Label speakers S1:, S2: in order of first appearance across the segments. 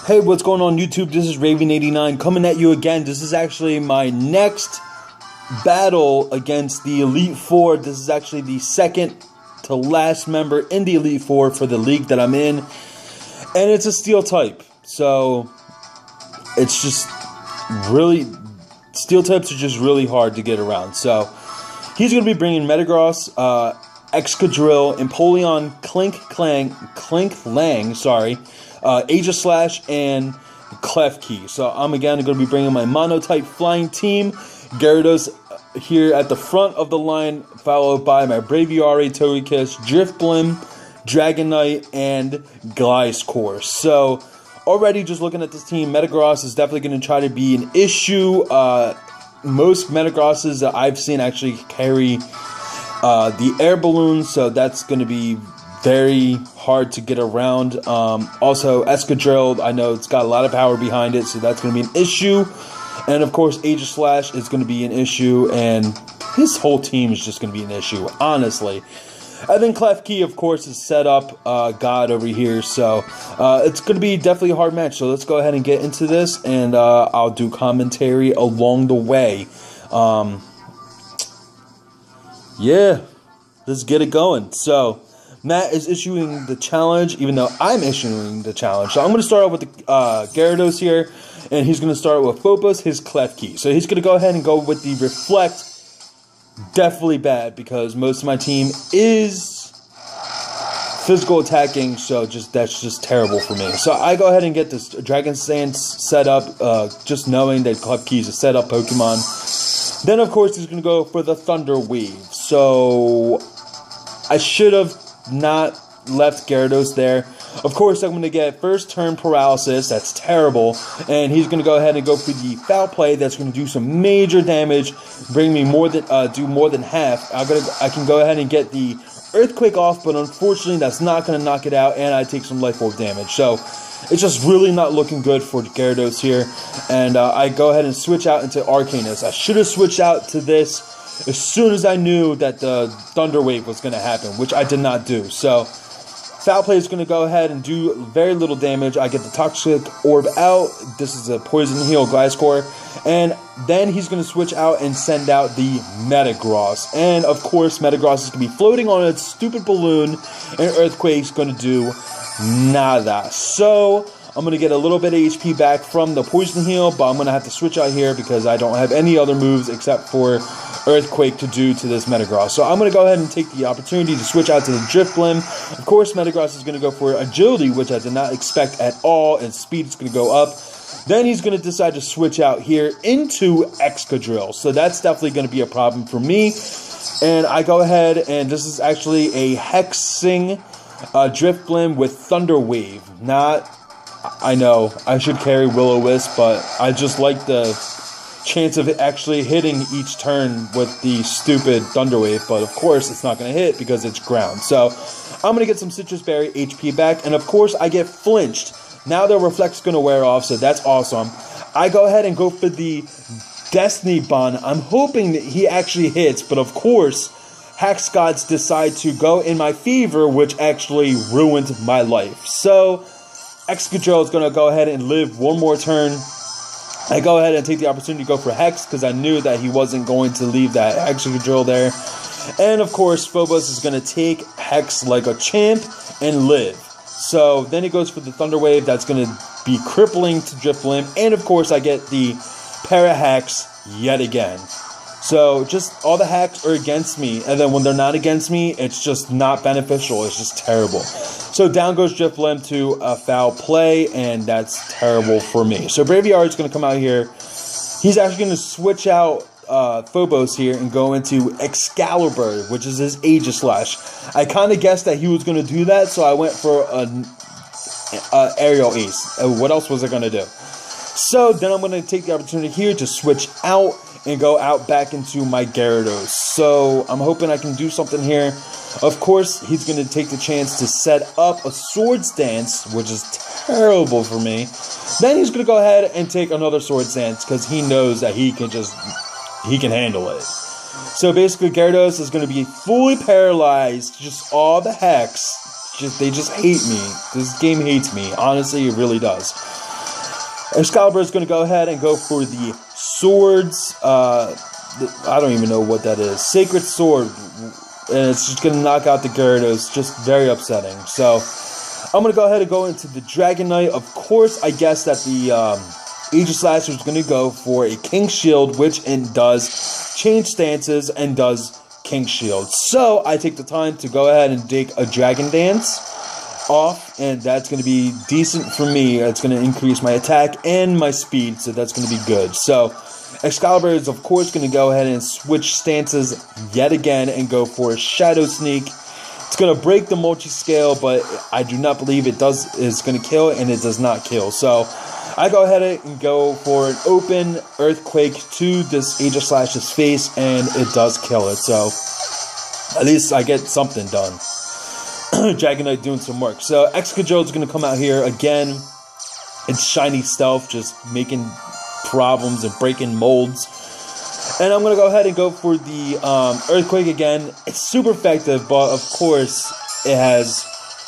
S1: Hey, what's going on YouTube? This is Raven89 coming at you again. This is actually my next battle against the Elite Four. This is actually the second to last member in the Elite Four for the league that I'm in. And it's a steel type. So, it's just really... Steel types are just really hard to get around. So, he's going to be bringing Metagross, Excadrill, Empoleon, Klinklang, Aegislash, and Klefki. So I'm again going to be bringing my Mono-type flying team. Gyarados here at the front of the line, followed by my Braviary, Togekiss, Drifblim, Dragonite, and Gliscor. So already just looking at this team, Metagross is definitely going to try to be an issue. Most Metagrosses that I've seen actually carry the air balloon, so that's going to be very hard to get around. Also, Excadrill, I know it's got a lot of power behind it, so that's going to be an issue. And of course, Aegislash is going to be an issue, and his whole team is just going to be an issue, honestly. And then Klefki, of course, is set up God over here, so it's going to be definitely a hard match. So let's go ahead and get into this, and I'll do commentary along the way. Yeah, let's get it going. So Matt is issuing the challenge, even though I'm issuing the challenge. So I'm going to start off with the Gyarados here, and he's going to start with Phobos, his Klefki. So he's going to go ahead and go with the Reflect. Definitely bad, because most of my team is physical attacking, so that's just terrible for me. So I go ahead and get this Dragon Stance set up, just knowing that Klefki is a set up Pokemon. Then, of course, he's going to go for the Thunder Wave. So I should have not left Gyarados there. Of course, I'm going to get first turn paralysis. That's terrible. And he's going to go ahead and go for the Foul Play. That's going to do some major damage, bring me more than do more than half. I can go ahead and get the Earthquake off, but unfortunately, that's not going to knock it out, and I take some Life Orb damage. So it's just really not looking good for Gyarados here. And I go ahead and switch out into Arcanus. I should have switched out to this as soon as I knew that the Thunder Wave was going to happen, which I did not do. So Foul Play is going to go ahead and do very little damage. I get the Toxic Orb out. This is a Poison Heal Gliscor. And then he's going to switch out and send out the Metagross. And of course, Metagross is going to be floating on its stupid balloon, and Earthquake's going to do nada. So I'm going to get a little bit of HP back from the Poison Heal, but I'm going to have to switch out here because I don't have any other moves except for Earthquake to do to this Metagross. So I'm going to go ahead and take the opportunity to switch out to the Drifblim. Of course, Metagross is going to go for Agility, which I did not expect at all, and Speed is going to go up. Then he's going to decide to switch out here into Excadrill. So that's definitely going to be a problem for me. And I go ahead, and this is actually a Hexing Drifblim with Thunder Wave. I know, I should carry Will-O-Wisp, but I just like the chance of it actually hitting each turn with the stupid Thunder Wave, but of course it's not going to hit because it's ground. So I'm going to get some Citrus Berry HP back, and of course I get flinched. Now the Reflect's going to wear off, so that's awesome. I go ahead and go for the Destiny Bond. I'm hoping that he actually hits, but of course Hex Gods decide to go in my favor, which actually ruined my life. So Excadrill is going to go ahead and live one more turn. I go ahead and take the opportunity to go for Hex because I knew that he wasn't going to leave that Excadrill there. And of course, Phobos is going to take Hex like a champ and live. So then he goes for the Thunder Wave. That's going to be crippling to Drifblim. And of course, I get the Para-Hex yet again. So just all the hacks are against me. And then when they're not against me, it's just not beneficial. It's just terrible. So down goes Drifblim to a Foul Play, and that's terrible for me. So Braviary is going to come out here. He's actually going to switch out Phobos here and go into Excalibur, which is his Aegislash. I kind of guessed that he was going to do that, so I went for an Aerial Ace. What else was I going to do? So then I'm going to take the opportunity here to switch out and go out back into my Gyarados. So I'm hoping I can do something here. Of course, he's going to take the chance to set up a Swords Dance, which is terrible for me. Then he's going to go ahead and take another Swords Dance because he knows that he can handle it. So basically, Gyarados is going to be fully paralyzed. Just all the hacks. They just hate me. This game hates me. Honestly, it really does. Excalibur is going to go ahead and go for the swords. I don't even know what that is. Sacred Sword. And it's just going to knock out the Gyarados. Just very upsetting. So, I'm going to go ahead and go into the Dragonite. Of course, I guess that the Aegislash is going to go for a King Shield, which does change stances and does King Shield. So, I take the time to go ahead and take a Dragon Dance off, and that's going to be decent for me. It's going to increase my attack and my speed, so that's going to be good. So, Excalibur is, of course, going to go ahead and switch stances yet again and go for a Shadow Sneak. It's going to break the multi-scale, but I do not believe it's going to kill, and it does not kill. So, I go ahead and go for an open Earthquake to this Aegislash's face, and it does kill it. So, at least I get something done. Dragonite doing some work. So, Excadrill is going to come out here again. It's Shiny Stealth, just making problems and breaking molds. And I'm going to go ahead and go for the Earthquake again. It's super effective, but of course, it has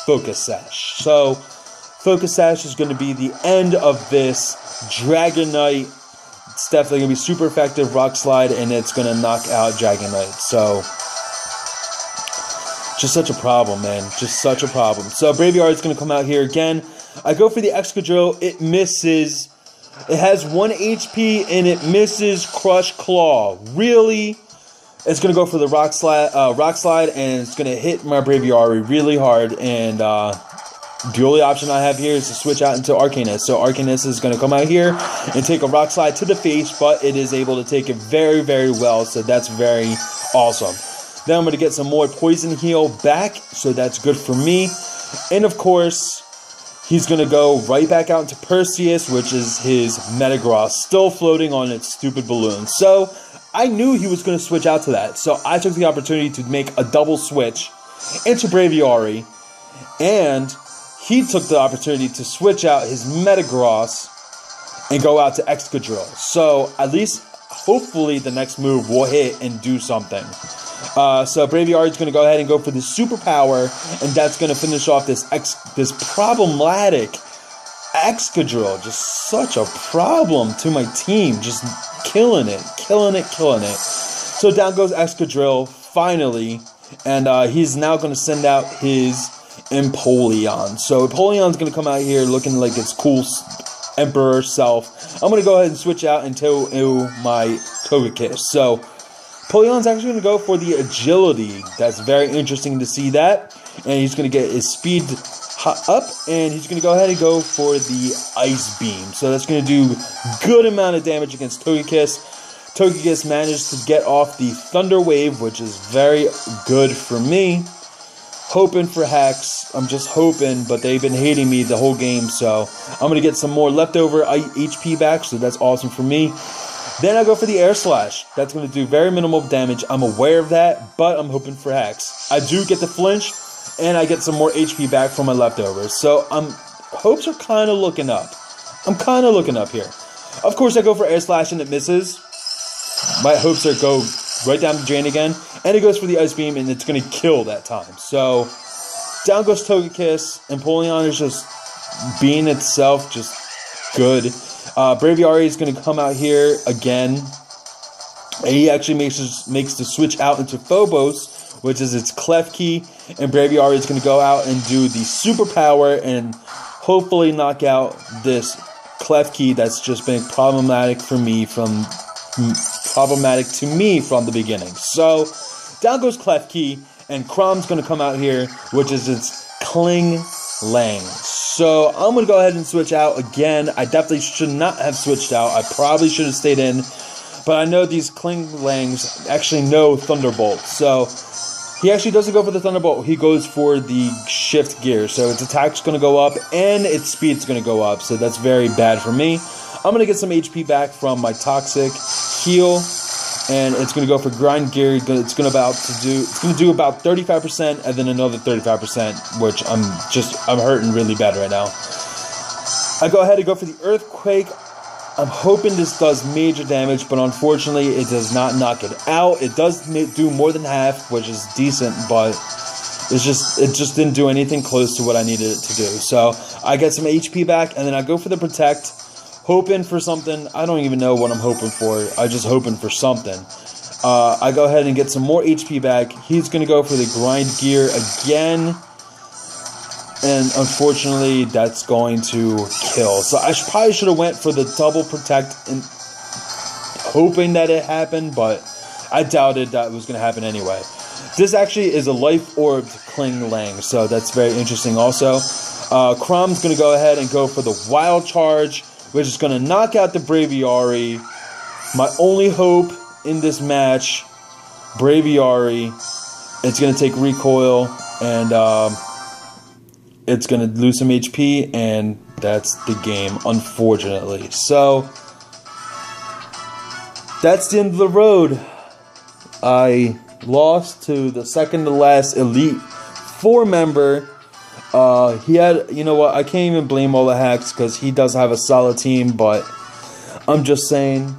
S1: Focus Sash. So, Focus Sash is going to be the end of this Dragonite. It's definitely going to be super effective. Rock Slide, and it's going to knock out Dragonite. So, just such a problem, man. Just such a problem. So, Braviary is going to come out here again. I go for the Excadrill. It misses. It has 1 HP, and it misses Crush Claw. Really? It's going to go for the Rock Slide, and it's going to hit my Braviary really hard. And the only option I have here is to switch out into Arcanist. So, Arcanist is going to come out here and take a Rock Slide to the face, but it is able to take it very, very well. So, that's very awesome. Then I'm going to get some more Poison Heal back, so that's good for me. And of course, he's going to go right back out into Perseus, which is his Metagross, still floating on its stupid balloon. So, I knew he was going to switch out to that. So, I took the opportunity to make a double switch into Braviary. And he took the opportunity to switch out his Metagross and go out to Excadrill. So, at least, hopefully, the next move will hit and do something. So Braviary is going to go ahead and go for the Superpower, and that's going to finish off this problematic Excadrill. Just such a problem to my team. Just killing it. So down goes Excadrill, finally, and he's now going to send out his Empoleon. So Empoleon's going to come out here looking like its cool Emperor self. I'm going to go ahead and switch out into my Togekiss. So Empoleon's actually going to go for the Agility. That's very interesting to see that. And he's going to get his speed up, and he's going to go ahead and go for the Ice Beam. So that's going to do good amount of damage against Togekiss. Togekiss managed to get off the Thunder Wave, which is very good for me. Hoping for Hex. I'm just hoping, but they've been hating me the whole game, so I'm going to get some more leftover HP back, so that's awesome for me. Then I go for the Air Slash. That's going to do very minimal damage. I'm aware of that, but I'm hoping for Hex. I do get the flinch, and I get some more HP back from my leftovers. So hopes are kind of looking up. I'm kind of looking up here. Of course, I go for Air Slash, and it misses. My hopes are go right down the drain again. And it goes for the Ice Beam, and it's going to kill that time. So, down goes Togekiss. Empoleon is just being itself, just good. Braviary is going to come out here again. And he actually makes the switch out into Phobos, which is its Klefki. And Braviary is going to go out and do the Superpower and hopefully knock out this Klefki that's just been problematic to me from the beginning. So, down goes Klefki, and Chrom's going to come out here, which is its Kling-Lang. So, I'm going to go ahead and switch out again. I definitely should not have switched out. I probably should have stayed in. But I know these Kling-Langs actually know Thunderbolt. So, he actually doesn't go for the Thunderbolt. He goes for the Shift Gear. So, its attack's going to go up, and its speed's going to go up. So, that's very bad for me. I'm going to get some HP back from my Toxic Heal. And it's going to go for Grind Gear. It's going to do about 35%, and then another 35%, which I'm hurting really bad right now. I go ahead and go for the Earthquake. I'm hoping this does major damage, but unfortunately, it does not knock it out. It does do more than half, which is decent, but it just didn't do anything close to what I needed it to do. So I get some HP back, and then I go for the Protect. hoping for something. I don't even know what I'm hoping for. I'm just hoping for something. I go ahead and get some more HP back. He's going to go for the grind gear again. And unfortunately, that's going to kill. So I probably should have went for the double protect and hoping that it happened, but I doubted that was going to happen anyway. This actually is a life orbed Kling Lang, so that's very interesting also. Chrom's going to go ahead and go for the wild charge, which is going to knock out the Braviary. My only hope in this match, Braviary, it's going to take recoil, and it's going to lose some HP, and that's the game, unfortunately. So, that's the end of the road. I lost to the second to last Elite Four member. He had, you know what, I can't even blame all the hacks because he does have a solid team, but I'm just saying,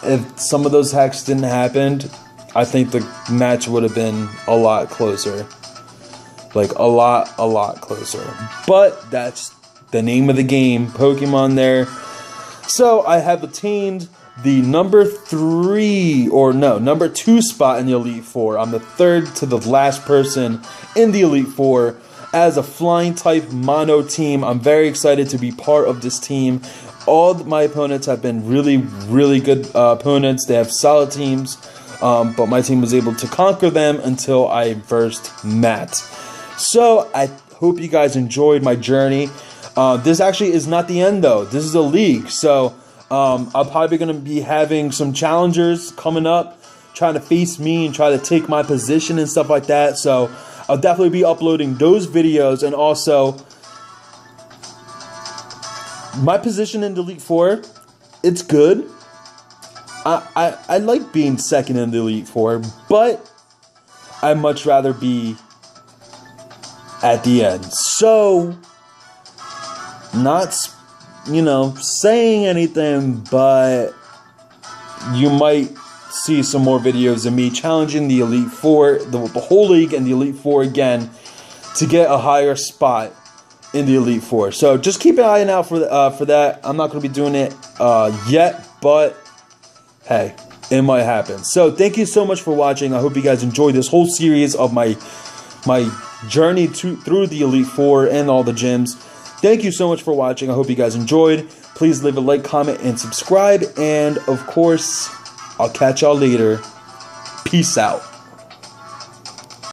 S1: if some of those hacks didn't happen, I think the match would have been a lot closer. Like, a lot closer. But that's the name of the game, Pokemon there. So, I have attained the number 2 spot in the Elite Four. I'm the third to the last person in the Elite Four as a flying type mono team. I'm very excited to be part of this team. All my opponents have been really, really good opponents. They have solid teams, but my team was able to conquer them until I versed Matt. So, I hope you guys enjoyed my journey. This actually is not the end, though. This is a league, so I'm probably going to be having some challengers coming up, trying to face me and try to take my position and stuff like that. So, I'll definitely be uploading those videos, and also my position in the Elite Four, it's good. I like being second in the Elite Four, but I'd much rather be at the end. So, not, saying anything, but you might see some more videos of me challenging the Elite Four, the whole league and the Elite Four again, to get a higher spot in the Elite Four. So just keep an eye out for that. I'm not going to be doing it yet, but hey, it might happen. So thank you so much for watching. I hope you guys enjoyed this whole series of my journey through the Elite Four and all the gyms. Thank you so much for watching. I hope you guys enjoyed. Please leave a like, comment, and subscribe. And of course, I'll catch y'all later. Peace out.